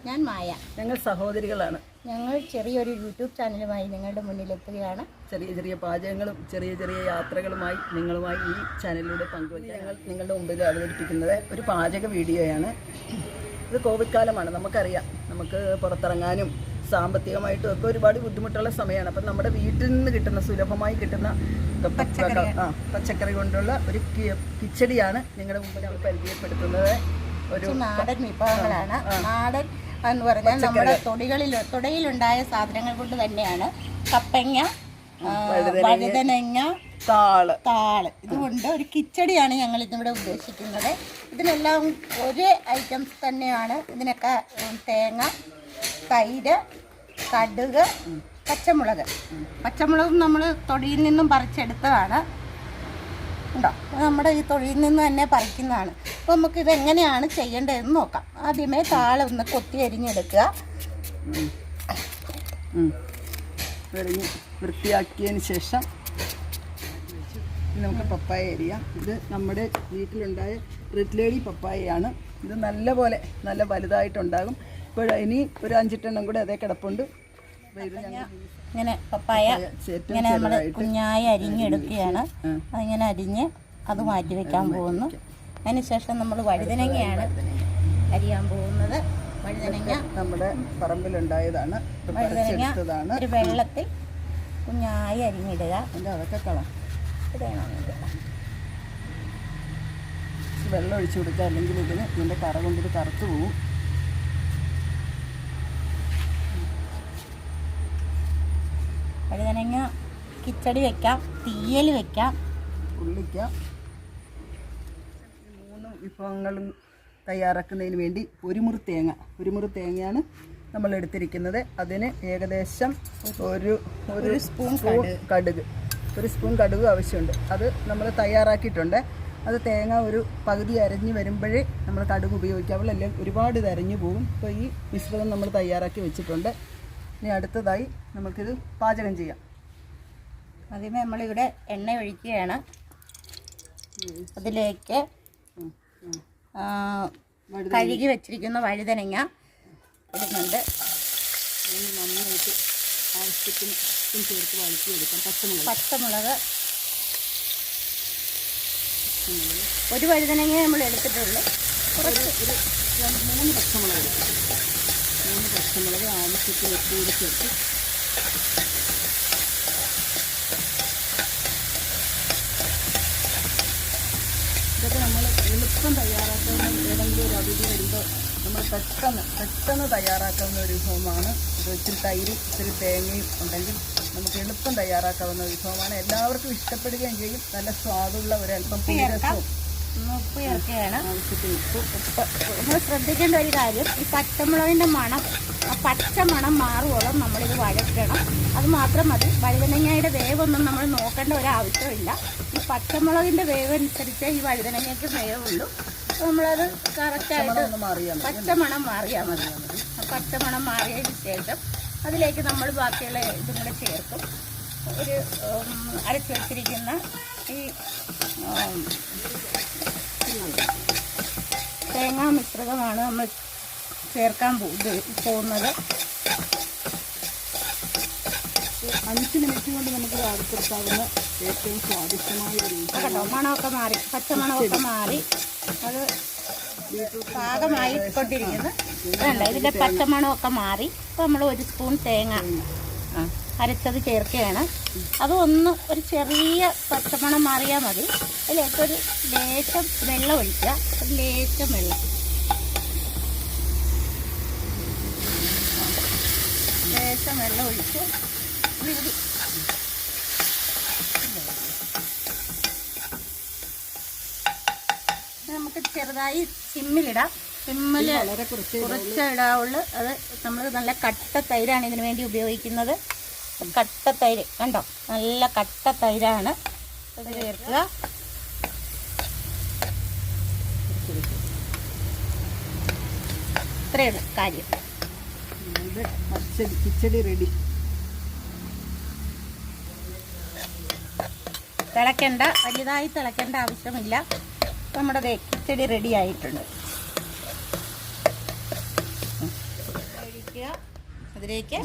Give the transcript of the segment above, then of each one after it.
ഞാൻ മായ. ഞങ്ങൾ സഹോദരികളാണ്. ഞങ്ങൾ ചെറിയൊരു യൂട്യൂബ് ചാനലുമായി നിങ്ങളുടെ മുന്നിലെത്തുകയാണ്. ചെറിയ ചെറിയ പാചകങ്ങളും ചെറിയ ചെറിയ യാത്രകളുമായി നിങ്ങളുമായി ഈ ചാനലിലൂടെ പങ്കുവയ്ക്കാൻ ഞങ്ങൾ നിങ്ങളുടെ മുമ്പിൽ അവതരിപ്പിക്കുന്നത് ഒരു പാചക വീഡിയോയാണ്. ഇത് കോവിഡ് കാലമാണ്, നമുക്കറിയാം. നമുക്ക് പുറത്തിറങ്ങാനും സാമ്പത്തികമായിട്ടും ഒക്കെ ഒരുപാട് ബുദ്ധിമുട്ടുള്ള സമയമാണ്. അപ്പം നമ്മുടെ വീട്ടിൽ നിന്ന് കിട്ടുന്ന സുലഭമായി കിട്ടുന്ന പച്ചക്കറി കൊണ്ടുള്ള ഒരു കിച്ചടിയാണ് നിങ്ങളുടെ മുമ്പിൽ നമ്മൾ പരിചയപ്പെടുത്തുന്നത്. ഒരു നാടൻ വിഭവങ്ങളാണ്. നാടൻ എന്ന് പറഞ്ഞാൽ നമ്മുടെ തൊടിയിലുണ്ടായ സാധനങ്ങൾ കൊണ്ട് തന്നെയാണ്. കപ്പങ്ങ, വഴുതനങ്ങ, താള് ഇതുകൊണ്ട് ഒരു കിച്ചടിയാണ് ഞങ്ങൾ ഇന്നിവിടെ ഉദ്ദേശിക്കുന്നത്. ഇതിനെല്ലാം ഒരേ ഐറ്റംസ് തന്നെയാണ്. ഇതിനൊക്കെ തേങ്ങ, തൈര്, കടുക്, പച്ചമുളകും നമ്മൾ തൊടിയിൽ നിന്നും പറിച്ചെടുത്തതാണ്. ഉണ്ടോ, നമ്മുടെ ഈ തൊഴിയിൽ നിന്ന് തന്നെ പറിക്കുന്നതാണ്. അപ്പോൾ നമുക്കിത് എങ്ങനെയാണ് ചെയ്യേണ്ടതെന്ന് നോക്കാം. ആദ്യമേ താള് ഒന്ന് കൊത്തി അരിഞ്ഞെടുക്കുക. വൃത്തിയാക്കിയതിന് ശേഷം നമുക്ക് പപ്പായ അരിയാം. ഇത് നമ്മുടെ വീട്ടിലുണ്ടായ റെഡ് ലേഡി പപ്പായയാണ്. ഇത് നല്ല വലുതായിട്ടുണ്ടാകും. ഇപ്പോൾ ഇനി ഒരു 5 കൂടെ അതേ കിടപ്പുണ്ട്. ഇങ്ങനെ പപ്പായ ഇങ്ങനെ നമ്മൾ കുഞ്ഞായി അരിഞ്ഞെടുക്കുകയാണ്. അതിങ്ങനെ അരിഞ്ഞ് അത് മാറ്റി വെക്കാൻ പോകുന്നു. അതിനുശേഷം നമ്മൾ വഴുതനങ്ങയാണ് അരിയാൻ പോകുന്നത്. വഴുതനങ്ങ നമ്മുടെ പറമ്പിലുണ്ടായതാണ്. വഴുതനങ്ങ ഒരു വെള്ളത്തിൽ കുഞ്ഞായി അരിഞ്ഞിടുക. അതൊക്കെ കളാം. വെള്ളം ഒഴിച്ചു കൊടുക്കുക, അല്ലെങ്കിൽ ഇതിൻ്റെ കറ കൊണ്ടിത് കറുത്തു പോവും. വഴുതനങ്ങ കിച്ചടി വെക്കാം, തീയൽ വെക്കാം, ഉള്ളിക്കാം. 3 വിഭവങ്ങളും തയ്യാറാക്കുന്നതിന് വേണ്ടി ഒരു മുറി തേങ്ങയാണ് നമ്മൾ എടുത്തിരിക്കുന്നത്. അതിന് ഏകദേശം ഒരു സ്പൂൺ കടുക് ആവശ്യമുണ്ട്. അത് നമ്മൾ തയ്യാറാക്കിയിട്ടുണ്ട്. അത് തേങ്ങ ഒരു പകുതി അരഞ്ഞ് വരുമ്പോഴേ നമ്മൾ കടുക് ഉപയോഗിക്കാവുള്ളൂ, അല്ലെങ്കിൽ ഒരുപാട് ഇത് അരഞ്ഞു പോകും. അപ്പോൾ ഈ മിശ്രിതം നമ്മൾ തയ്യാറാക്കി വെച്ചിട്ടുണ്ട്. ഇനി അടുത്തതായി നമുക്കിത് പാചകം ചെയ്യാം. ആദ്യമേ നമ്മളിവിടെ എണ്ണ ഒഴിക്കുകയാണ്. അതിലേക്ക് കഴുകി വെച്ചിരിക്കുന്ന വഴുതനങ്ങ ഇടുന്നുണ്ട്. നന്നായിട്ട് ആവശ്യത്തിന് ചേർത്ത് വഴറ്റിയെടുക്കാം. പച്ചമുളക് ഒരു വഴുതനങ്ങ നമ്മൾ എടുത്തിട്ടുള്ളൂ. കുറച്ച് ഒരു 3 പച്ചമുളക് ആവശ്യത്തിന് കൂടി ചേർത്ത് ഇതൊക്കെ നമ്മൾ എളുപ്പം തയ്യാറാക്കുന്ന ഏതെങ്കിലും ഒരു അതിഥി വരുമ്പോൾ നമ്മൾ പെട്ടെന്ന് തയ്യാറാക്കാവുന്ന ഒരു വിഭവമാണ്. ഇത് ഇച്ചിരി തൈരും ഇച്ചിരി തേങ്ങയും ഉണ്ടെങ്കിൽ നമുക്ക് എളുപ്പം തയ്യാറാക്കാവുന്ന വിഭവമാണ്. എല്ലാവർക്കും ഇഷ്ടപ്പെടുകയും ചെയ്യും. നല്ല സ്വാദുള്ള ഒരല്പം പുളിരസവും ഉപ്പ് ചേർക്കുകയാണ്. നമ്മൾ ശ്രദ്ധിക്കേണ്ട ഒരു കാര്യം, ഈ പച്ചമുളകിൻ്റെ മണം, ആ പച്ച മണം മാറുവോളം നമ്മളിത് വഴറ്റണം. അത് മാത്രം മതി. വഴുതനങ്ങയുടെ വേവൊന്നും നമ്മൾ നോക്കേണ്ട ഒരാവശ്യമില്ല. ഈ പച്ചമുളകിൻ്റെ വേവ് അനുസരിച്ച് ഈ വഴുതനങ്ങയ്ക്ക് വേവുള്ളൂ. നമ്മളത് കറക്റ്റായിട്ട് പച്ചമണം മാറിയാൽ മതി. പച്ചമണം മാറിയതിന് ശേഷം അതിലേക്ക് നമ്മൾ ബാക്കിയുള്ള ഇതും കൂടെ ചേർക്കും. ഒരു അരച്ച് വെച്ചിരിക്കുന്ന ഈ തേങ്ങാ മിശ്രിതമാണ് നമ്മൾ ചേർക്കാൻ പോകുന്നത്. 5 മിനിറ്റ് കൊണ്ട് നമുക്ക് അടുത്തെടുക്കാവുന്ന ഏറ്റവും സ്വാദിഷ്ടമായ ഒരു കേട്ടോ. മണമൊക്കെ മാറി, പച്ചമണമൊക്കെ മാറി, അത് പാകമായി കൊണ്ടിരിക്കുന്നു. വേണ്ട, ഇതിൻ്റെ പച്ചമണമൊക്കെ മാറി. അപ്പോൾ നമ്മൾ 1 സ്പൂൺ തേങ്ങ അരച്ചത് ചേർക്കുകയാണ്. അത് ഒരു ചെറിയ പച്ചമണം മാറിയാൽ മതി. അതിലേക്കൊരു ലേശം വെള്ളം ഒഴിക്കുക. ഒരു ലേശം വെള്ളം ഒഴിച്ച് നമുക്ക് ചെറുതായി സിമ്മിലിടാം. സിമ്മിൽ കുറച്ച് ഇടാവുള്ളൂ. അത് നമ്മൾ നല്ല കട്ട തൈരാണ് ഇതിനു വേണ്ടി ഉപയോഗിക്കുന്നത്. കട്ട തൈര് കണ്ടോ, നല്ല കട്ട തൈരാണ്. അത് ചേർക്കുക. ഇത്രയുള്ള കാര്യം. കിച്ചടി റെഡി. വലുതായി തിളക്കേണ്ട ആവശ്യമില്ല. നമ്മുടെ കിച്ചടി റെഡി ആയിട്ടുണ്ട്. ഒഴിക്കുക. അതിലേക്ക്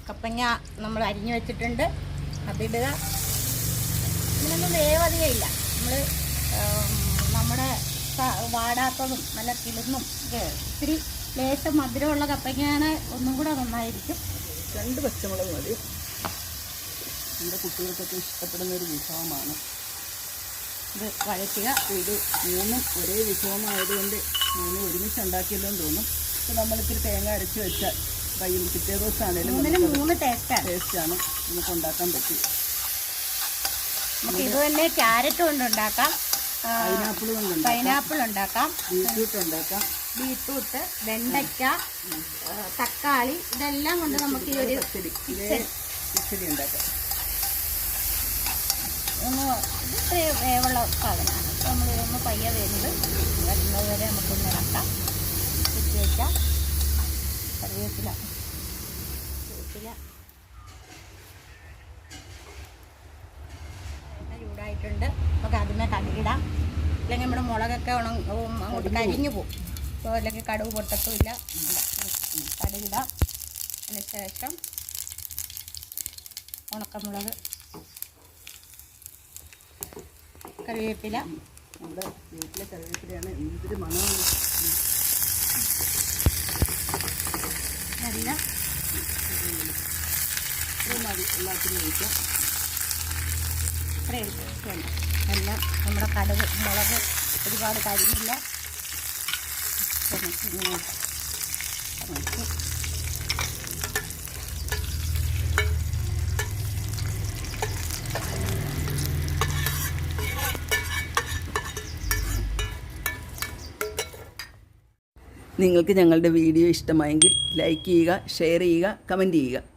കപ്പങ്ങ നമ്മൾ അരിഞ്ഞു വെച്ചിട്ടുണ്ട്, അതിടുക. ഇതിനൊന്നും വേവധികയില്ല. നമ്മുടെ വാടാത്തതും നല്ല കിളുന്നും ഇത്തിരി ലേശം മധുരമുള്ള കപ്പങ്ങയാണ് ഒന്നും കൂടെ നന്നായിരിക്കും. 2 പച്ചമുളക് മതി. നമ്മുടെ കുട്ടികൾക്കൊക്കെ ഇഷ്ടപ്പെടുന്ന ഒരു വിഭവമാണ് ഇത്. വഴറ്റുക. ഇത് 3 ഒരേ വിഭവമായതുകൊണ്ട് 3 ഒരുമിച്ച് ഉണ്ടാക്കിയല്ലെന്ന് തോന്നും. ഇപ്പോൾ നമ്മളിത്തിരി തേങ്ങ അരച്ച് വെച്ചാൽ പിറ്റേ ദിവസമാണെങ്കിലും 3 ടേസ്റ്റാണ് നമുക്ക് ഉണ്ടാക്കാൻ പറ്റും. നമുക്ക് ഇത് തന്നെ ക്യാരറ്റ് കൊണ്ട് ഉണ്ടാക്കാം, പൈനാപ്പിൾ ഉണ്ടാക്കാം, ബീട്രൂട്ട്, വെണ്ടയ്ക്ക, തക്കാളി, ഇതെല്ലാം കൊണ്ട് നമുക്ക് ഈ ഒരു കിച്ചടി ഉണ്ടാക്കാം. ഇത് വേവുള്ള സാധനമാണ്. നമ്മൾ ഒന്ന് പയ്യ വരുന്നത് വരെ നമുക്കൊന്ന് ഇറക്കാം. കുത്തി വയ്ക്കാം. കറിവേപ്പില ചൂടായിട്ടുണ്ട്. നമുക്ക് അതിനെ കടുകിടാം. അല്ലെങ്കിൽ നമ്മുടെ മുളകൊക്കെ അങ്ങോട്ട് കരിഞ്ഞു പോകും. അപ്പോൾ അല്ലെങ്കിൽ കടുക് പൊട്ടത്തുമില്ല. കടുകിടാം. അതിന് ശേഷം ഉണക്കമുളക്, കറിവേപ്പില. നമ്മുടെ വീട്ടിലെ കറിവേപ്പിലയാണ്. എന്തൊരു മണമാണ്. എല്ലാം എല്ലാത്തിനും ഒഴിക്കാം. എല്ലാം നമ്മുടെ കടുക് മുളക് ഒരുപാട് കരിഞ്ഞില്ല. നിങ്ങൾക്ക് ഞങ്ങളുടെ വീഡിയോ ഇഷ്ടമായെങ്കിൽ ലൈക്ക് ചെയ്യുക, ഷെയർ ചെയ്യുക, കമൻറ്റ് ചെയ്യുക.